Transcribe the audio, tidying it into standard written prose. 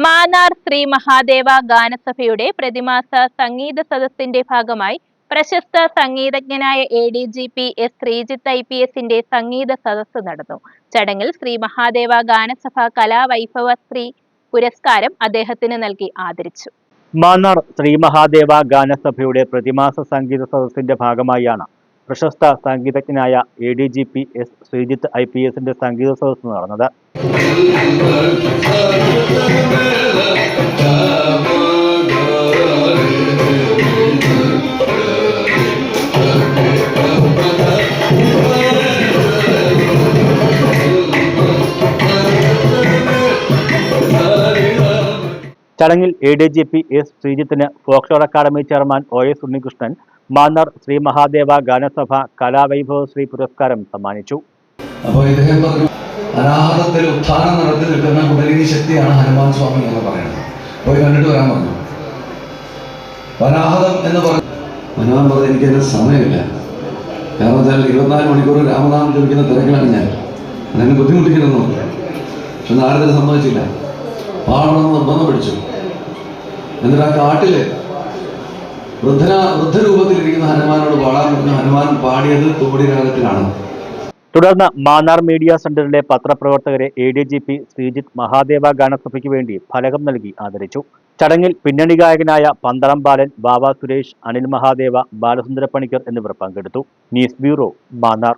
മാന്നാർ ശ്രീ മഹാദേവ ഗാനസഭയുടെ പ്രതിമാസ സംഗീത സദസ്സിന്റെ ഭാഗമായി പ്രശസ്ത സംഗീതജ്ഞനായ ADGP S. ശ്രീജിത്ത് IPSന്റെ സംഗീത സദസ്സ് നടന്നു. ചടങ്ങിൽ ശ്രീ മഹാദേവ ഗാനസഭ കലാവൈഭവശ്രീ പുരസ്കാരം അദ്ദേഹത്തിന് നൽകി ആദരിച്ചു. മാന്നാർ ശ്രീ മഹാദേവ ഗാനസഭയുടെ പ്രതിമാസ സംഗീത സദസ്സിന്റെ ഭാഗമായാണ് പ്രശസ്ത സംഗീതജ്ഞനായ ADGP S. ശ്രീജിത്ത് IPSന്റെ സംഗീത സദസ്സ് നടന്നത്. ചടങ്ങിൽ ADGP S. ശ്രീജിത്തിന് folklore academy chairman OS Unnikrishnan Mannar Sree Mahadeva Ganasabha Kalavaibhavashree പുരസ്കാരം സമ്മാനിച്ചു. അപ്പോൾ ഇദ്ദേഹം പറഞ്ഞു, അനാഹതത്തിൽ ഉത്ഥാനം നടത്തി നിൽക്കുന്ന കുണ്ടലിനി ശക്തിയാണ് ഹനുമാൻ സ്വാമി എന്ന് പറയുന്നത്. പോയി കണ്ടിട്ട് വരാൻ പറഞ്ഞു. അനാഹതം എന്ന് പറഞ്ഞു. ഹനുമാൻ പറഞ്ഞു, എനിക്ക് അതിന് സമയമില്ല. കാരണം വെച്ചാൽ 24 മണിക്കൂർ രാമനാമം ജപിക്കുന്ന തിരക്കിലാണ് ഞാൻ. അതിനെ ബുദ്ധിമുട്ടിക്കണമെന്ന് പറഞ്ഞു. പക്ഷെ നാരദന് സമ്മതിച്ചില്ല. പാടണമെന്ന് നിർബന്ധം പിടിച്ചു. എന്നിട്ട് ആ കാട്ടില് വൃദ്ധരൂപത്തിലിരിക്കുന്ന ഹനുമാനോട് പാടാൻ പറഞ്ഞു. ഹനുമാൻ പാടിയത് തോടി രാഗത്തിലാണ്. തുടർന്ന് മാന്നാർ മീഡിയ സെന്ററിലെ പത്രപ്രവർത്തകരെ ADGP ശ്രീജിത്ത് മഹാദേവ ഗാനസഭയ്ക്ക് വേണ്ടി ഫലകം നൽകി ആദരിച്ചു. ചടങ്ങിൽ പിന്നണി ഗായകനായ പന്തളം ബാലൻ, ബാബ സുരേഷ്, അനിൽ മഹാദേവ, ബാലസുന്ദര പണിക്കർ എന്നിവർ പങ്കെടുത്തു. News bureau, Mannar.